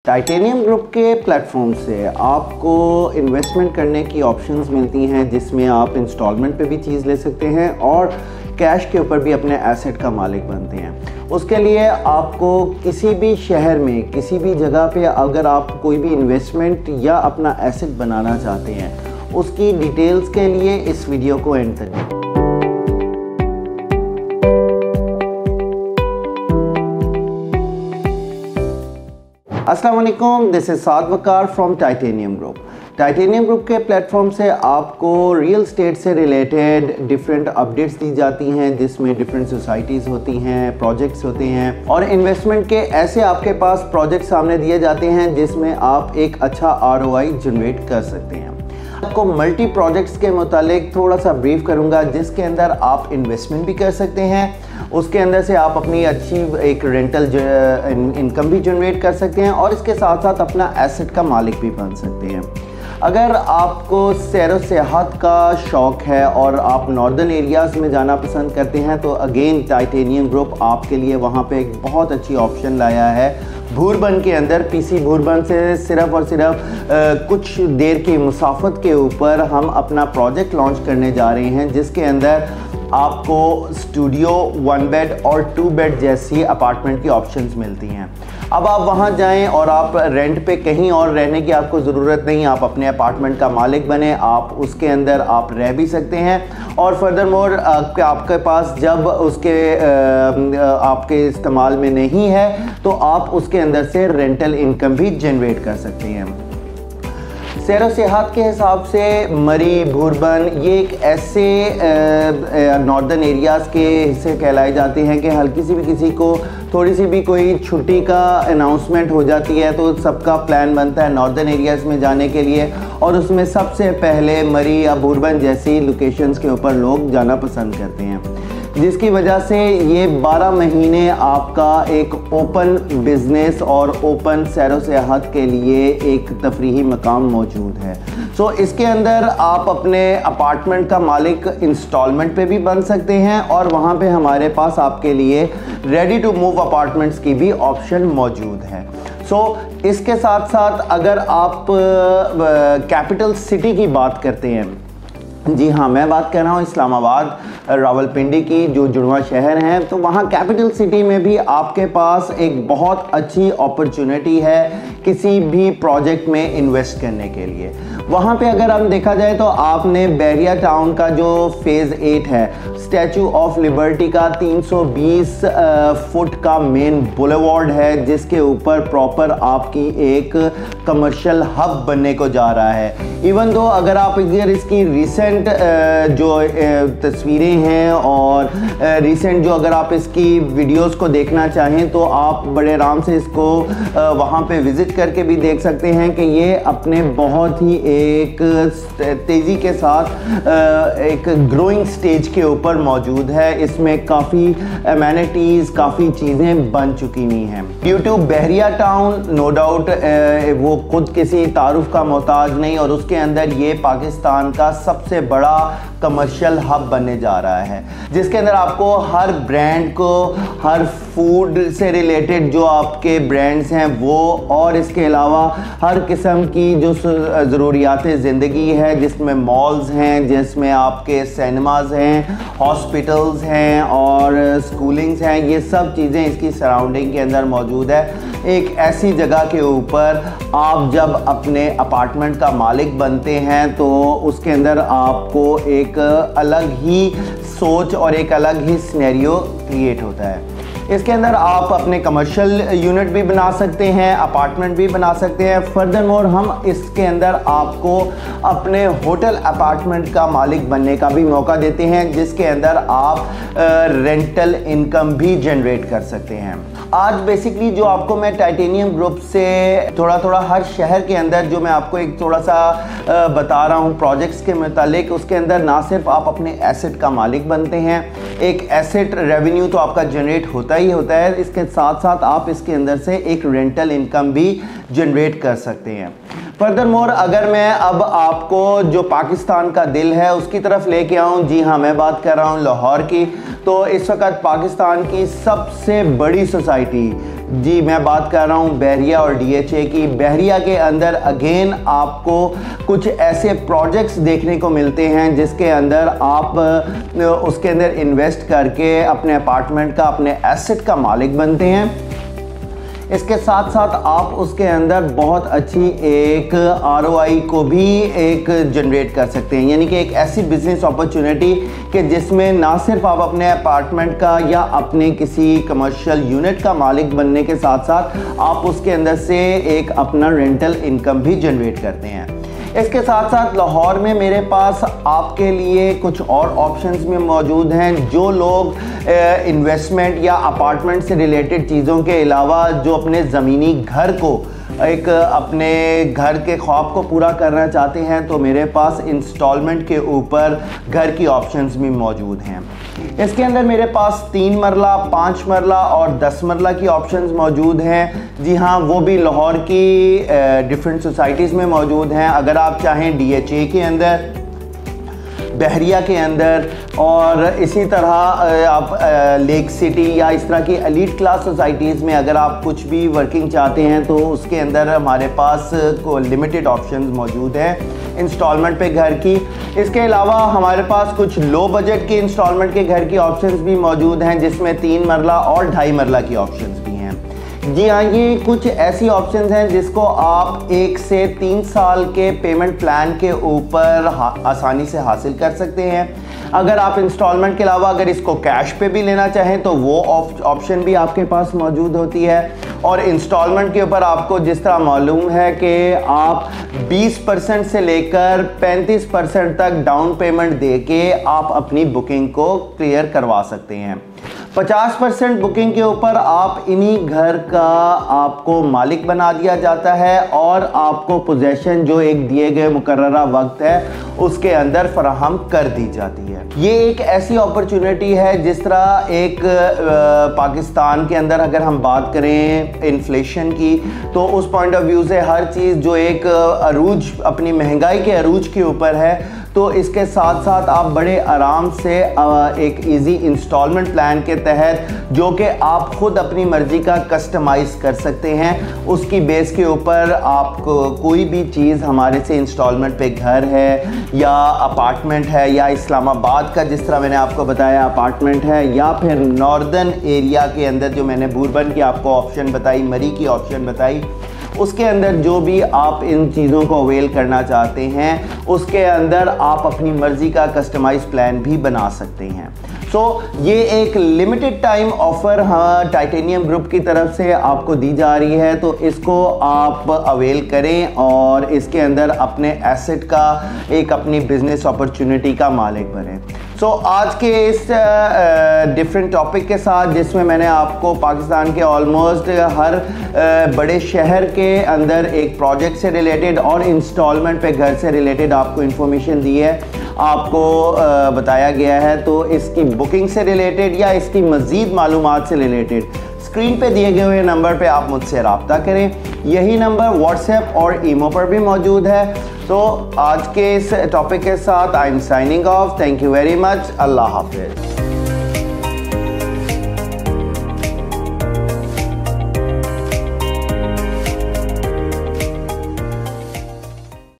Titanium group के platform से आपको इन्वेस्टमेंट करने की ऑप्शंस मिलती हैं, जिसमें आप इंस्टॉलमेंट पे भी चीज़ ले सकते हैं और कैश के ऊपर भी अपने एसेट का मालिक बनते हैं। उसके लिए आपको किसी भी शहर में किसी भी जगह पे अगर आप कोई भी इन्वेस्टमेंट या अपना एसेट बनाना चाहते हैं, उसकी डिटेल्स के लिए इस वीडियो को एंड तक देखें। अस्सलाम वालेकुम, this is Saad Waqar from titanium group. Titanium group के प्लेटफॉर्म से आपको रियल स्टेट से रिलेटेड डिफरेंट अपडेट्स दी जाती हैं, जिसमें डिफरेंट सोसाइटीज़ होती हैं, प्रोजेक्ट्स होते हैं और इन्वेस्टमेंट के ऐसे आपके पास प्रोजेक्ट सामने दिए जाते हैं जिसमें आप एक अच्छा ROI जनरेट कर सकते हैं। आपको मल्टी प्रोजेक्ट्स के मुतालिक थोड़ा सा ब्रीफ करूंगा, जिसके अंदर आप इन्वेस्टमेंट भी कर सकते हैं, उसके अंदर से आप अपनी अच्छी एक रेंटल इनकम भी जनरेट कर सकते हैं और इसके साथ साथ अपना एसेट का मालिक भी बन सकते हैं। अगर आपको सैर व सियाहत का शौक़ है और आप नॉर्दर्न एरियाज़ में जाना पसंद करते हैं, तो अगेन टाइटेनियम ग्रुप आपके लिए वहाँ पे एक बहुत अच्छी ऑप्शन लाया है। भूरबन के अंदर PC भूरबन से सिर्फ़ और सिर्फ कुछ देर की मुसाफत के ऊपर हम अपना प्रोजेक्ट लॉन्च करने जा रहे हैं, जिसके अंदर आपको स्टूडियो 1 बेड और 2 बेड जैसी अपार्टमेंट की ऑप्शंस मिलती हैं। अब आप वहां जाएं और आप रेंट पे कहीं और रहने की आपको ज़रूरत नहीं, आप अपने अपार्टमेंट का मालिक बने, आप उसके अंदर आप रह भी सकते हैं और फर्दरमोर आपके पास जब उसके आपके इस्तेमाल में नहीं है तो आप उसके अंदर से रेंटल इनकम भी जनरेट कर सकते हैं। सैर व सियाहत के हिसाब से मरी, भूरबन ये एक ऐसे नॉर्दर्न एरियाज़ के हिस्से कहलाए जाते हैं कि हल्की सी भी किसी को थोड़ी सी भी कोई छुट्टी का अनाउंसमेंट हो जाती है तो सबका प्लान बनता है नॉर्दर्न एरियाज़ में जाने के लिए, और उसमें सबसे पहले मरी या भूरबन जैसी लोकेशंस के ऊपर लोग जाना पसंद करते हैं, जिसकी वजह से ये 12 महीने आपका एक ओपन बिज़नेस और ओपन सैर व सियाहत के लिए एक तफरीही मकाम मौजूद है। सो इसके अंदर आप अपने अपार्टमेंट का मालिक इंस्टॉलमेंट पे भी बन सकते हैं और वहाँ पे हमारे पास आपके लिए रेडी टू मूव अपार्टमेंट्स की भी ऑप्शन मौजूद है। सो इसके साथ साथ अगर आप कैपिटल सिटी की बात करते हैं, जी हाँ, मैं बात कर रहा हूँ इस्लामाबाद रावलपिंडी की, जो जुड़वा शहर हैं, तो वहाँ कैपिटल सिटी में भी आपके पास एक बहुत अच्छी अपॉर्चुनिटी है किसी भी प्रोजेक्ट में इन्वेस्ट करने के लिए। वहाँ पे अगर हम देखा जाए तो आपने बहरिया टाउन का जो फेज़ 8 है, स्टैचू ऑफ लिबर्टी का 320 फुट का मेन बुलेवार्ड है, जिसके ऊपर प्रॉपर आपकी एक कमर्शियल हब बनने को जा रहा है। इवन दो अगर आप अगर इसकी रिसेंट जो तस्वीरें हैं और रिसेंट जो अगर आप इसकी वीडियोस को देखना चाहें तो आप बड़े आराम से इसको वहाँ पे विज़िट करके भी देख सकते हैं कि ये अपने बहुत ही एक तेज़ी के साथ एक ग्रोइंग स्टेज के ऊपर मौजूद है। इसमें काफ़ी एमेनिटीज़, काफ़ी चीज़ें बन चुकी हुई हैं। Due to Bahria Town no doubt वो खुद किसी तारुफ का मोहताज नहीं, और उसके अंदर ये पाकिस्तान का सबसे बड़ा कमर्शियल हब बनने जा रहा है, जिसके अंदर आपको हर ब्रांड को, हर फूड से रिलेटेड जो आपके ब्रांड्स हैं वो, और इसके अलावा हर किस्म की जो ज़रूरियात ज़िंदगी है, जिसमें मॉल्स हैं, जिसमें आपके सिनेमाज हैं, हॉस्पिटल्स हैं और स्कूलिंग्स हैं, ये सब चीज़ें इसकी सराउंडिंग के अंदर मौजूद है। एक ऐसी जगह के ऊपर आप जब अपने अपार्टमेंट का मालिक बनते हैं तो उसके अंदर आपको एक अलग ही सोच और एक अलग ही सिनेरियो क्रिएट होता है। इसके अंदर आप अपने कमर्शियल यूनिट भी बना सकते हैं, अपार्टमेंट भी बना सकते हैं। फर्दरमोर हम इसके अंदर आपको अपने होटल अपार्टमेंट का मालिक बनने का भी मौका देते हैं, जिसके अंदर आप रेंटल इनकम भी जनरेट कर सकते हैं। आज बेसिकली जो आपको मैं टाइटेनियम ग्रुप से थोड़ा हर शहर के अंदर जो मैं आपको एक थोड़ा सा बता रहा हूँ प्रोजेक्ट्स के मुतालिक, उसके अंदर ना सिर्फ आप अपने एसेट का मालिक बनते हैं, एक एसेट रेवेन्यू तो आपका जनरेट होता ही होता है, इसके साथ साथ आप इसके अंदर से एक रेंटल इनकम भी जनरेट कर सकते हैं। फर्दरमोर अगर मैं अब आपको जो पाकिस्तान का दिल है उसकी तरफ लेके आऊँ, जी हाँ मैं बात कर रहा हूँ लाहौर की, तो इस वक्त पाकिस्तान की सबसे बड़ी सोसाइटी जी मैं बात कर रहा हूँ बहरिया और DHA की। बहरिया के अंदर अगेन आपको कुछ ऐसे प्रोजेक्ट्स देखने को मिलते हैं जिसके अंदर आप उसके अंदर इन्वेस्ट करके अपने अपार्टमेंट का, अपने एसेट का मालिक बनते हैं। इसके साथ साथ आप उसके अंदर बहुत अच्छी एक ROI को भी एक जनरेट कर सकते हैं, यानी कि एक ऐसी बिजनेस अपॉर्चुनिटी कि जिसमें ना सिर्फ आप अपने अपार्टमेंट का या अपने किसी कमर्शियल यूनिट का मालिक बनने के साथ साथ आप उसके अंदर से एक अपना रेंटल इनकम भी जनरेट करते हैं। इसके साथ साथ लाहौर में मेरे पास आपके लिए कुछ और ऑप्शंस में मौजूद हैं। जो लोग इन्वेस्टमेंट या अपार्टमेंट से रिलेटेड चीज़ों के अलावा जो अपने ज़मीनी घर को एक अपने घर के ख्वाब को पूरा करना चाहते हैं, तो मेरे पास इंस्टॉलमेंट के ऊपर घर की ऑप्शंस भी मौजूद हैं। इसके अंदर मेरे पास 3 मरला, 5 मरला और 10 मरला की ऑप्शंस मौजूद हैं। जी हाँ, वो भी लाहौर की डिफरेंट सोसाइटीज़ में मौजूद हैं। अगर आप चाहें DHA के अंदर, बहरिया के अंदर और इसी तरह आप लेक सिटी या इस तरह की एलीट क्लास सोसाइटीज़ में अगर आप कुछ भी वर्किंग चाहते हैं तो उसके अंदर हमारे पास को लिमिटेड ऑप्शंस मौजूद हैं इंस्टॉलमेंट पे घर की। इसके अलावा हमारे पास कुछ लो बजट के इंस्टॉलमेंट के घर की ऑप्शंस भी मौजूद हैं, जिसमें 3 मरला और 2.5 मरला की ऑप्शंस भी हैं। जी हाँ, ये कुछ ऐसी ऑप्शंस हैं जिसको आप 1 से 3 साल के पेमेंट प्लान के ऊपर आसानी से हासिल कर सकते हैं। अगर आप इंस्टॉलमेंट के अलावा अगर इसको कैश पे भी लेना चाहें तो वो ऑप्शन भी आपके पास मौजूद होती है। और इंस्टॉलमेंट के ऊपर आपको जिस तरह मालूम है कि आप 20% से लेकर 35% तक डाउन पेमेंट देके आप अपनी बुकिंग को क्लियर करवा सकते हैं। 50% बुकिंग के ऊपर आप इन्हीं घर का आपको मालिक बना दिया जाता है और आपको पोजेशन जो एक दिए गए मुकर्ररा वक्त है उसके अंदर फराहम कर दी जाती है। ये एक ऐसी अपॉर्चुनिटी है जिस तरह एक पाकिस्तान के अंदर अगर हम बात करें इन्फ्लेशन की, तो उस पॉइंट ऑफ व्यू से हर चीज़ जो एक अरूज अपनी महंगाई के अरूज के ऊपर है, तो इसके साथ साथ आप बड़े आराम से एक इजी इंस्टॉलमेंट प्लान के तहत जो कि आप खुद अपनी मर्ज़ी का कस्टमाइज़ कर सकते हैं, उसकी बेस के ऊपर आपको कोई भी चीज़ हमारे से इंस्टॉलमेंट पे घर है या अपार्टमेंट है या इस्लामाबाद का जिस तरह मैंने आपको बताया अपार्टमेंट है, या फिर नॉर्दर्न एरिया के अंदर जो मैंने बुरबन की आपको ऑप्शन बताई, मरी की ऑप्शन बताई, उसके अंदर जो भी आप इन चीज़ों को अवेल करना चाहते हैं उसके अंदर आप अपनी मर्ज़ी का कस्टमाइज प्लान भी बना सकते हैं। ये एक limited time offer titanium group की तरफ से आपको दी जा रही है, तो इसको आप अवेल करें और इसके अंदर अपने एसेट का एक अपनी बिजनेस अपॉर्चुनिटी का मालिक बने। आज के इस डिफरेंट टॉपिक के साथ जिसमें मैंने आपको पाकिस्तान के ऑलमोस्ट हर बड़े शहर के अंदर एक प्रोजेक्ट से रिलेटेड और इंस्टॉलमेंट पे घर से रिलेटेड आपको इन्फॉर्मेशन दी है, आपको बताया गया है, तो इसकी बुकिंग से रिलेटेड या इसकी मज़ीद मालूमात से रिलेटेड स्क्रीन पे दिए गए हुए नंबर पे आप मुझसे रब्ता करें। यही नंबर व्हाट्सएप और ईमो पर भी मौजूद है। तो आज के इस टॉपिक के साथ I am signing off. Thank you very much. अल्लाह हाफिज़।